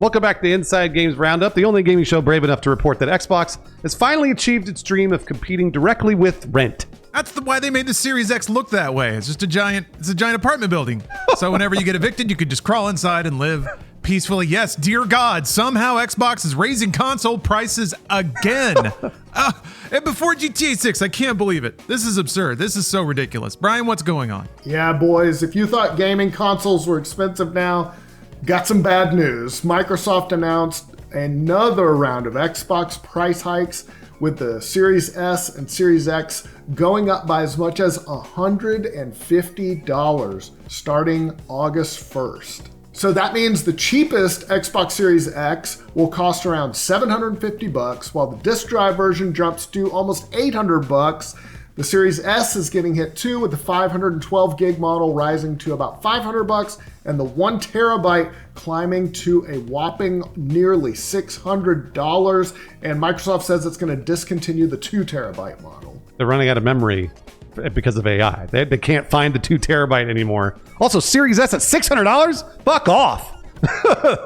Welcome back to Inside Games Roundup, the only gaming show brave enough to report that Xbox has finally achieved its dream of competing directly with rent. That's why they made the Series X look that way. It's just a giant apartment building. So whenever you get evicted, you could just crawl inside and live peacefully. Yes, dear God, somehow Xbox is raising console prices again. And before GTA 6, I can't believe it. This is absurd. This is so ridiculous. Brian, what's going on? Yeah, boys, if you thought gaming consoles were expensive now, got some bad news. Microsoft announced another round of Xbox price hikes, with the Series S and Series X going up by as much as $150 starting August 1st. So that means the cheapest Xbox Series X will cost around $750, while the disk drive version jumps to almost $800. The Series S is getting hit too, with the 512 gig model rising to about $500 and the 1 terabyte climbing to a whopping nearly $600. And Microsoft says it's going to discontinue the 2 terabyte model. They're running out of memory because of AI. They can't find the 2 terabyte anymore. Also, Series S at $600? Fuck off.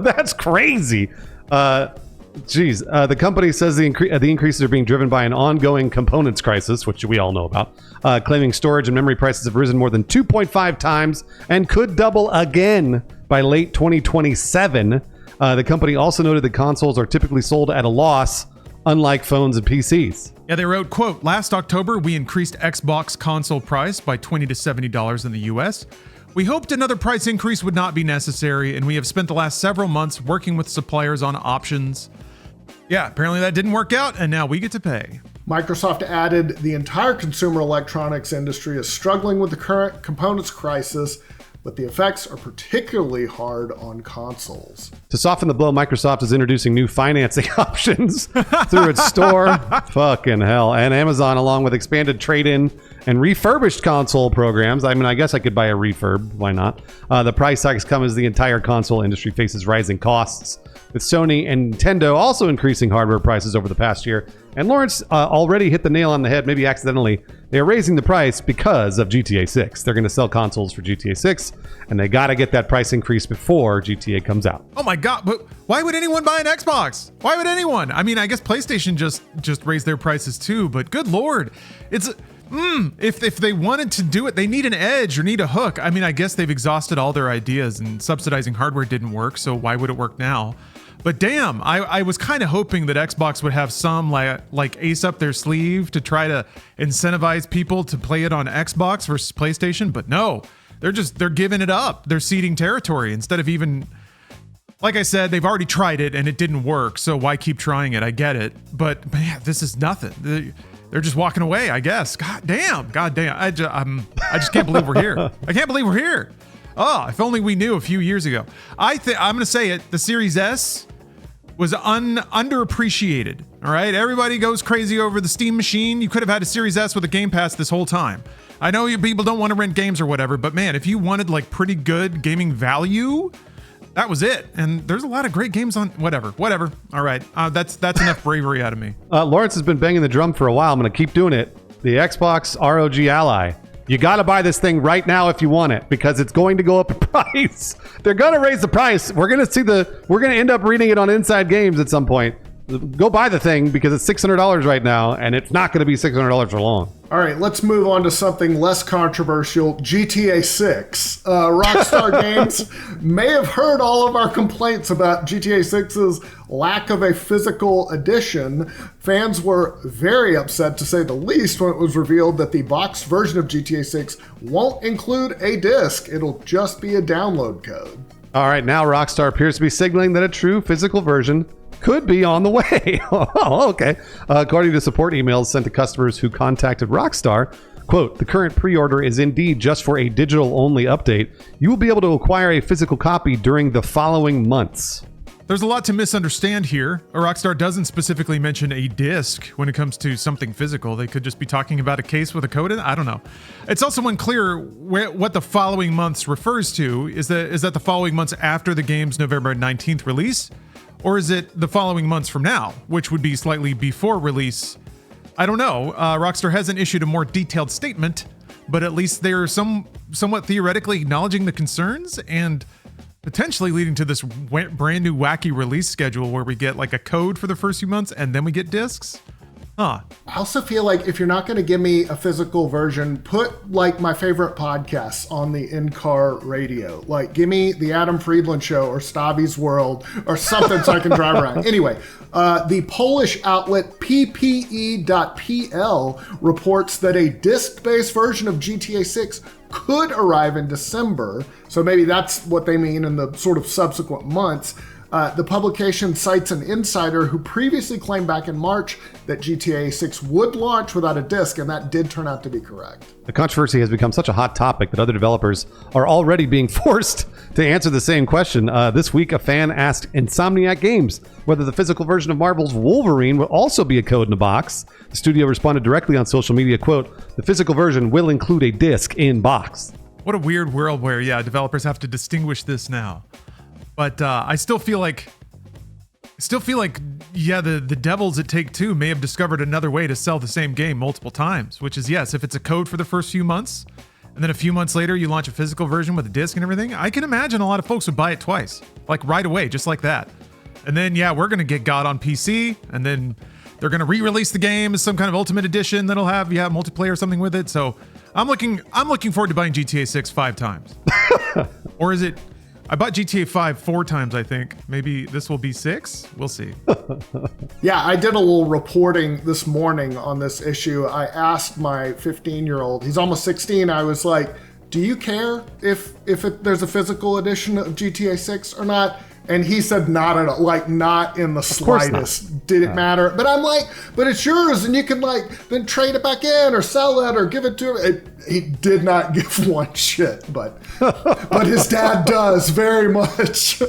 That's crazy. The company says the increases are being driven by an ongoing components crisis, which we all know about, claiming storage and memory prices have risen more than 2.5 times and could double again by late 2027. The company also noted that consoles are typically sold at a loss, unlike phones and PCs. Yeah, they wrote, quote, last October, we increased Xbox console price by $20 to $70 in the US. We hoped another price increase would not be necessary, and we have spent the last several months working with suppliers on options. Yeah, apparently that didn't work out, and now we get to pay. Microsoft added, the entire consumer electronics industry is struggling with the current components crisis, but the effects are particularly hard on consoles. To soften the blow, Microsoft is introducing new financing options through its store. Fucking hell. And Amazon, along with expanded trade-in and refurbished console programs. I mean, I guess I could buy a refurb. Why not? The price hikes come as the entire console industry faces rising costs, with Sony and Nintendo also increasing hardware prices over the past year. And Lawrence already hit the nail on the head, maybe accidentally. They're raising the price because of GTA 6. They're going to sell consoles for GTA 6, and they got to get that price increase before GTA comes out. Oh my God, but why would anyone buy an Xbox? Why would anyone? I mean, I guess PlayStation just raised their prices too, but good Lord. It's... if they wanted to do it, they need an edge or need a hook. I mean, I guess they've exhausted all their ideas and subsidizing hardware didn't work, so why would it work now? But damn, I was kind of hoping that Xbox would have some like ace up their sleeve to try to incentivize people to play it on Xbox versus PlayStation, but no, they're giving it up. They're ceding territory instead of even, like I said, they've already tried it and it didn't work, so why keep trying it? I get it, but man, this is nothing. They're just walking away, I guess. God damn. I just can't believe we're here. I can't believe we're here. Oh, if only we knew a few years ago. I'm going to say it. The Series S was underappreciated. All right. Everybody goes crazy over the Steam machine. You could have had a Series S with a Game Pass this whole time. I know you people don't want to rent games or whatever, but man, if you wanted like pretty good gaming value, that was it. And there's a lot of great games on whatever. All right. That's enough bravery out of me. Lawrence has been banging the drum for a while. I'm going to keep doing it. The Xbox ROG Ally. You got to buy this thing right now if you want it, because it's going to go up in price. They're going to raise the price. We're going to end up reading it on Inside Games at some point. Go buy the thing because it's $600 right now, and it's not going to be $600 for long. All right, let's move on to something less controversial, GTA 6. Rockstar Games may have heard all of our complaints about GTA 6's lack of a physical edition. Fans were very upset, to say the least, when it was revealed that the boxed version of GTA 6 won't include a disc. It'll just be a download code. All right, now Rockstar appears to be signaling that a true physical version could be on the way. Oh, okay. According to support emails sent to customers who contacted Rockstar, quote, the current pre-order is indeed just for a digital-only update. You will be able to acquire a physical copy during the following months. There's a lot to misunderstand here. Rockstar doesn't specifically mention a disc when it comes to something physical. They could just be talking about a case with a code in it. I don't know. It's also unclear what the following months refers to. Is that the following months after the game's November 19th release? Or is it the following months from now, which would be slightly before release? I don't know. Rockstar hasn't issued a more detailed statement, but at least they're somewhat theoretically acknowledging the concerns. And potentially leading to this brand new wacky release schedule where we get like a code for the first few months and then we get discs. Huh. I also feel like if you're not going to give me a physical version, put like my favorite podcasts on the in-car radio. Like give me the Adam Friedland Show or Stabby's World or something so I can drive around. Anyway, the Polish outlet ppe.pl reports that a disc-based version of GTA 6 could arrive in December. So maybe that's what they mean in the sort of subsequent months. The publication cites an insider who previously claimed back in March that GTA 6 would launch without a disc, and that did turn out to be correct. The controversy has become such a hot topic that other developers are already being forced to answer the same question. This week, a fan asked Insomniac Games whether the physical version of Marvel's Wolverine will also be a code in a box. The studio responded directly on social media, quote, "The physical version will include a disc in box." What a weird world where, developers have to distinguish this now. But I still feel like, the devils at Take-Two may have discovered another way to sell the same game multiple times, which is, yes, if it's a code for the first few months, and then a few months later you launch a physical version with a disc and everything, I can imagine a lot of folks would buy it twice, like right away, just like that. And then, we're going to get God on PC, and then they're going to re-release the game as some kind of Ultimate Edition that'll have, multiplayer or something with it. So I'm looking forward to buying GTA 6 5 times. Or is it... I bought GTA 5 4 times, I think. Maybe this will be 6? We'll see. Yeah, I did a little reporting this morning on this issue. I asked my 15-year-old, he's almost 16, I was like, do you care if there's a physical edition of GTA 6 or not? And he said not at all, like not in the slightest. Did it matter? But I'm like, but it's yours and you can like then trade it back in or sell it or give it to him. He did not give one shit, but his dad does very much.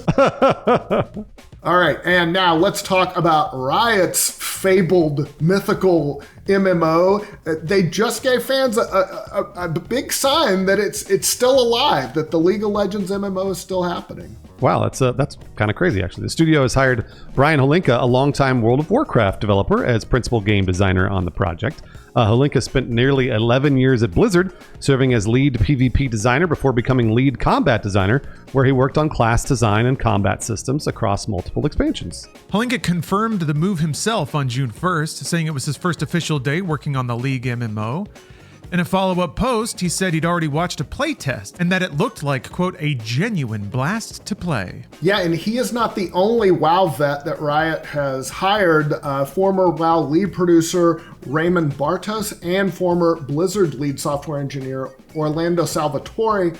All right, and now let's talk about Riot's fabled mythical MMO. They just gave fans a big sign that it's still alive, that the League of Legends MMO is still happening. Wow, that's kind of crazy, actually. The studio has hired Brian Holinka, a longtime World of Warcraft developer, as principal game designer on the project. Holinka spent nearly 11 years at Blizzard, serving as lead PvP designer before becoming lead combat designer, where he worked on class design and combat systems across multiple expansions. Holinka confirmed the move himself on June 1st, saying it was his first official day working on the League MMO. In a follow-up post, he said he'd already watched a playtest and that it looked like, quote, a genuine blast to play. Yeah, and he is not the only WoW vet that Riot has hired. Former WoW lead producer Raymond Bartos and former Blizzard lead software engineer Orlando Salvatore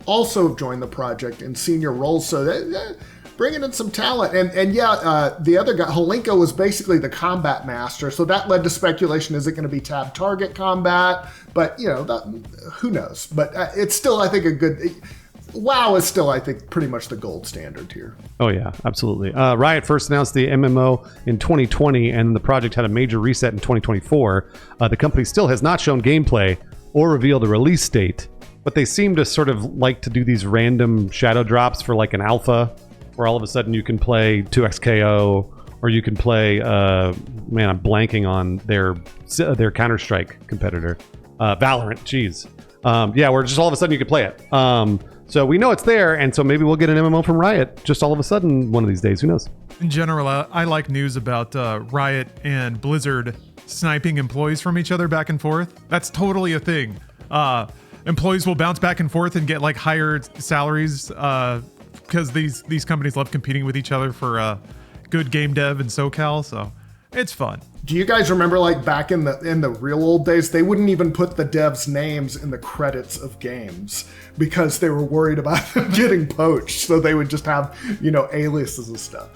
also have joined the project in senior roles. So they're bringing in some talent. And the other guy, Holinka, was basically the combat master. So that led to speculation, is it going to be tab target combat? But, who knows? But it's still, I think, WoW is still, I think, pretty much the gold standard here. Oh, yeah, absolutely. Riot first announced the MMO in 2020, and the project had a major reset in 2024. The company still has not shown gameplay or revealed a release date, but they seem to sort of like to do these random shadow drops for like an alpha, where all of a sudden you can play 2XKO, or you can play, I'm blanking on their Counter-Strike competitor. Valorant, geez. Where just all of a sudden you can play it. So we know it's there, and so maybe we'll get an MMO from Riot just all of a sudden one of these days. Who knows? In general, I like news about Riot and Blizzard sniping employees from each other back and forth. That's totally a thing. Employees will bounce back and forth and get like higher salaries because these companies love competing with each other for good game dev in SoCal. So it's fun. Do you guys remember, like, back in the real old days, they wouldn't even put the devs' names in the credits of games because they were worried about them getting poached. So they would just have, aliases and stuff.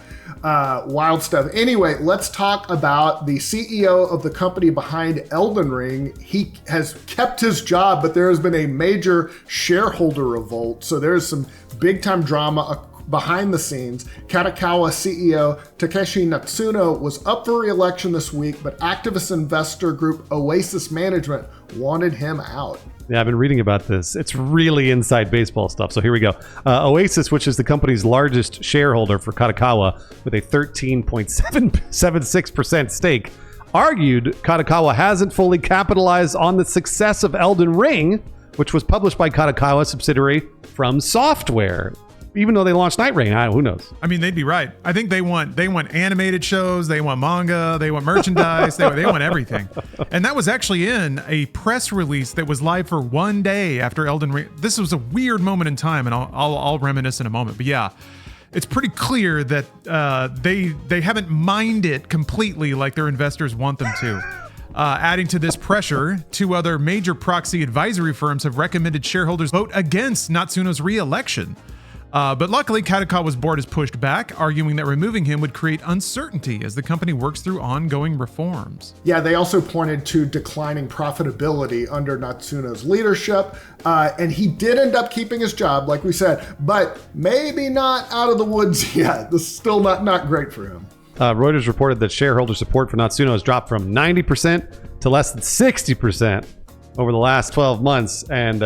Wild stuff. Anyway, let's talk about the CEO of the company behind Elden Ring. He has kept his job, but there has been a major shareholder revolt. So there's some big-time drama behind the scenes. Kadokawa CEO Takeshi Natsuno was up for re-election this week, but activist investor group Oasis Management wanted him out. Yeah, I've been reading about this. It's really inside baseball stuff. So here we go. Oasis, which is the company's largest shareholder for Kadokawa with a 13.76% stake, argued Kadokawa hasn't fully capitalized on the success of Elden Ring, which was published by Kadokawa subsidiary From Software. even though they launched Night Rain. Who knows? I mean, they'd be right. I think they want animated shows, they want manga, they want merchandise, they want everything. And that was actually in a press release that was live for 1 day after Elden Ring. This was a weird moment in time, and I'll reminisce in a moment. But yeah, it's pretty clear that they haven't mined it completely like their investors want them to. Adding to this pressure, 2 other major proxy advisory firms have recommended shareholders vote against Natsuno's re-election. But luckily, Kadokawa's board has pushed back, arguing that removing him would create uncertainty as the company works through ongoing reforms. Yeah, they also pointed to declining profitability under Natsuno's leadership, and he did end up keeping his job, like we said, but maybe not out of the woods yet. This is still not great for him. Reuters reported that shareholder support for Natsuno has dropped from 90% to less than 60% over the last 12 months. And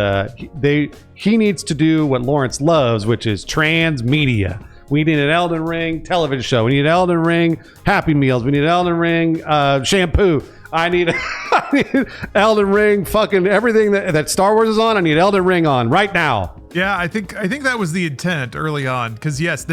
he needs to do what Lawrence loves, which is transmedia. We need an Elden Ring television show. We need Elden Ring Happy Meals. We need Elden Ring shampoo. I need Elden Ring fucking everything that Star Wars is on. I need Elden Ring on right now. Yeah, I think that was the intent early on. Because yes,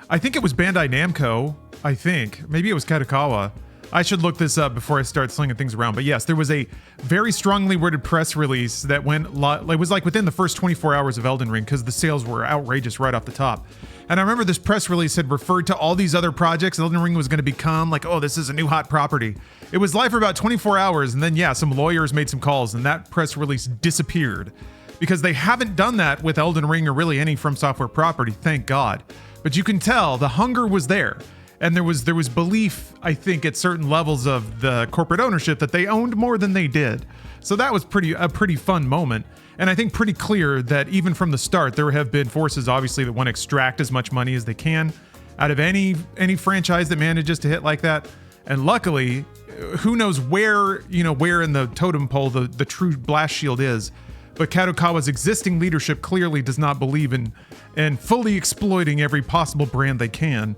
I think it was Bandai Namco. I think maybe it was Kadokawa. I should look this up before I start slinging things around. But yes, there was a very strongly worded press release that it was like within the first 24 hours of Elden Ring, because the sales were outrageous right off the top. And I remember this press release had referred to all these other projects Elden Ring was going to become, like, oh, this is a new hot property. It was live for about 24 hours, and then yeah, some lawyers made some calls, and that press release disappeared. Because they haven't done that with Elden Ring or really any From Software property, thank God. But you can tell the hunger was there. And there was belief, I think, at certain levels of the corporate ownership that they owned more than they did. So that was a pretty fun moment. And I think pretty clear that even from the start, there have been forces, obviously, that want to extract as much money as they can out of any franchise that manages to hit like that. And luckily, who knows where in the totem pole the true blast shield is. But Kadokawa's existing leadership clearly does not believe in fully exploiting every possible brand they can.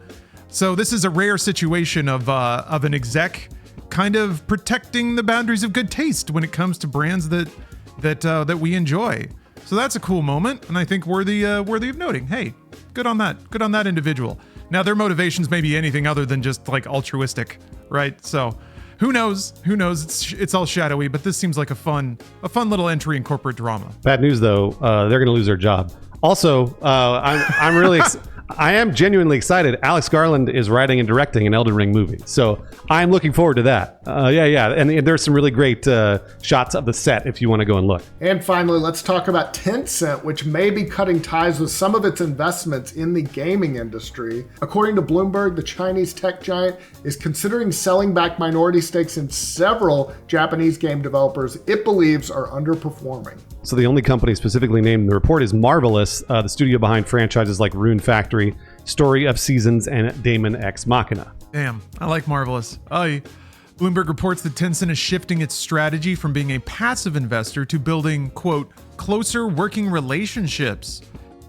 So this is a rare situation of an exec kind of protecting the boundaries of good taste when it comes to brands that we enjoy. So that's a cool moment, and I think worthy of noting. Hey, good on that individual. Now their motivations may be anything other than just like altruistic, right? So who knows? It's all shadowy, but this seems like a fun little entry in corporate drama. Bad news though, they're going to lose their job. Also, I'm really. I am genuinely excited. Alex Garland is writing and directing an Elden Ring movie, so I'm looking forward to that. Yeah, and there's some really great shots of the set if you want to go and look. And finally, let's talk about Tencent, which may be cutting ties with some of its investments in the gaming industry. According to Bloomberg, the Chinese tech giant is considering selling back minority stakes in several Japanese game developers it believes are underperforming. So the only company specifically named in the report is Marvelous, the studio behind franchises like Rune Factory, Story of Seasons, and Daemon X Machina. Damn, I like Marvelous. Bloomberg reports that Tencent is shifting its strategy from being a passive investor to building, quote, closer working relationships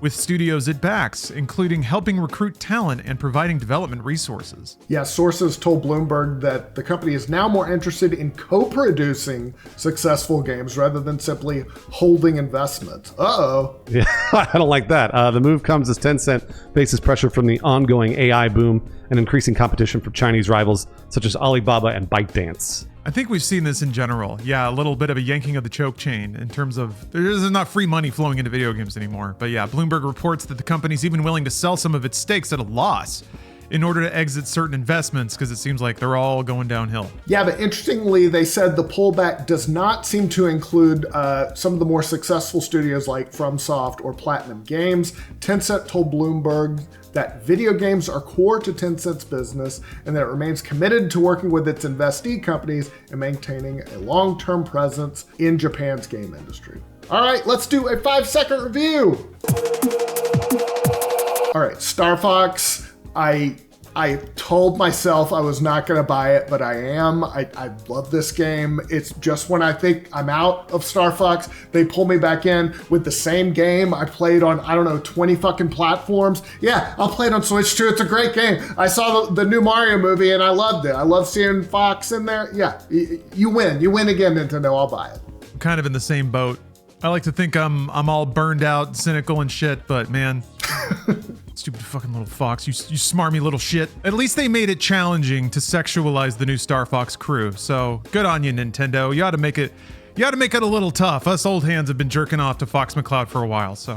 with studios it backs, including helping recruit talent and providing development resources. Yeah, sources told Bloomberg that the company is now more interested in co-producing successful games rather than simply holding investments. Uh-oh. Yeah, I don't like that. The move comes as Tencent faces pressure from the ongoing AI boom and increasing competition from Chinese rivals such as Alibaba and ByteDance. I think we've seen this in general. Yeah, a little bit of a yanking of the choke chain in terms of there's not free money flowing into video games anymore. But yeah, Bloomberg reports that the company's even willing to sell some of its stakes at a loss in order to exit certain investments because it seems like they're all going downhill. Yeah, but interestingly, they said the pullback does not seem to include some of the more successful studios like FromSoft or Platinum Games. Tencent told Bloomberg that video games are core to Tencent's business and that it remains committed to working with its investee companies and maintaining a long-term presence in Japan's game industry. All right, let's do a 5-second review. All right, Star Fox. I told myself I was not going to buy it, but I am. I love this game. It's just when I think I'm out of Star Fox, they pull me back in with the same game I played on, 20 fucking platforms. Yeah, I'll play it on Switch too. It's a great game. I saw the new Mario movie and I loved it. I love seeing Fox in there. Yeah, you win. You win again, Nintendo. I'll buy it. I'm kind of in the same boat. I like to think I'm all burned out, cynical and shit, but man, stupid fucking little fox, you smarmy little shit. At least they made it challenging to sexualize the new Star Fox crew. So good on you, Nintendo. You ought to make it a little tough. Us old hands have been jerking off to Fox McCloud for a while, so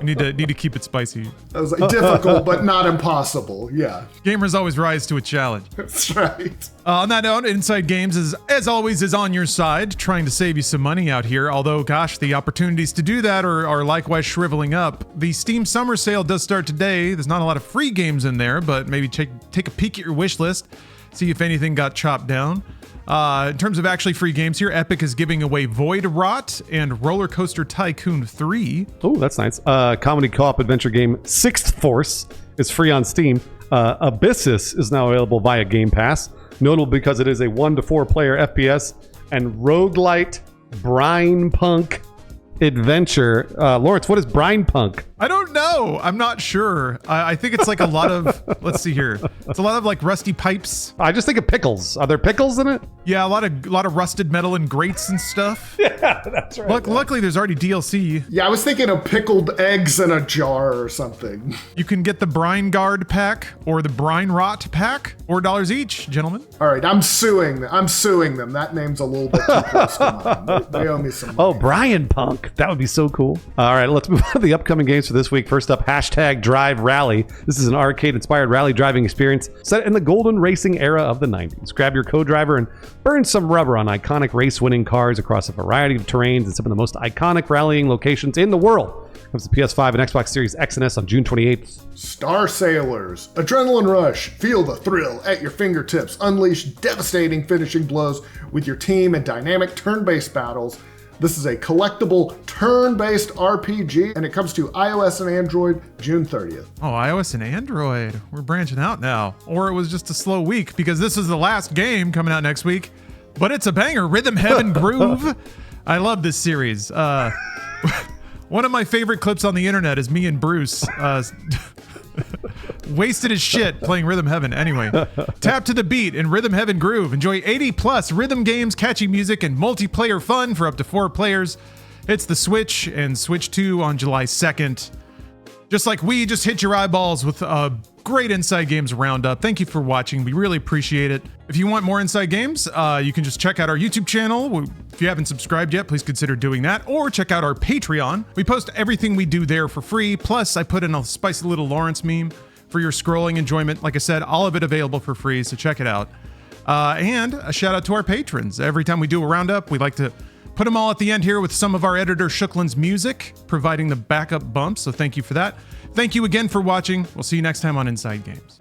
you need to keep it spicy. That was like difficult, but not impossible. Yeah, Gamers always rise to a challenge. that's right. On that note, Inside Games is, as always, is on your side, trying to save you some money out here. Although, gosh, the opportunities to do that are likewise shriveling up. The Steam Summer Sale does start today. There's not a lot of free games in there, but maybe take a peek at your wish list, see if anything got chopped down. In terms of actually free games here, Epic is giving away Void Rot and Roller Coaster Tycoon 3. Oh, that's nice. Comedy co-op adventure game Sixth Force is free on Steam. Abyssus is now available via Game Pass. Notable because it is a 1 to 4 player FPS and roguelite brine punk adventure. Lawrence, what is brine punk? I don't know. I'm not sure. I think it's like a lot of, let's see here. It's a lot of like rusty pipes. I just think of pickles. Are there pickles in it? Yeah, a lot of rusted metal and grates and stuff. Yeah, that's right. Luckily, there's already DLC. Yeah, I was thinking of pickled eggs in a jar or something. You can get the Brine Guard pack or the Brine Rot pack, $4 each, gentlemen. All right, I'm suing them. That name's a little bit too close to mine. They owe me some money. Oh, Brian Punk. That would be so cool. All right, let's move on to the upcoming games for this week. First up, #Drive Rally. This is an arcade-inspired rally driving experience set in the golden racing era of the 90s. Grab your co-driver and burn some rubber on iconic race-winning cars across a variety of terrains and some of the most iconic rallying locations in the world. Comes to PS5 and Xbox Series X and S on June 28th. Star Sailors. Adrenaline rush. Feel the thrill at your fingertips. Unleash devastating finishing blows with your team in dynamic turn-based battles. This is a collectible turn-based RPG, and it comes to iOS and Android June 30th. Oh, iOS and Android. We're branching out now. Or it was just a slow week because this is the last game coming out next week. But it's a banger. Rhythm Heaven Groove. I love this series. One of my favorite clips on the internet is me and Bruce wasted as shit playing Rhythm Heaven. Anyway, tap to the beat in Rhythm Heaven Groove. Enjoy 80+ rhythm games, catchy music, and multiplayer fun for up to 4 players. It's the Switch and Switch 2 on July 2nd. Just like we just hit your eyeballs with a great Inside Games Roundup. Thank you for watching. We really appreciate it. If you want more Inside Games, you can just check out our YouTube channel. If you haven't subscribed yet, please consider doing that. Or check out our Patreon. We post everything we do there for free. Plus, I put in a spicy little Lawrence meme for your scrolling enjoyment. Like I said, all of it available for free, so check it out. And a shout out to our patrons. Every time we do a Roundup, we like to put them all at the end here with some of our editor Shooklin's music, providing the backup bumps, so thank you for that. Thank you again for watching. We'll see you next time on Inside Games.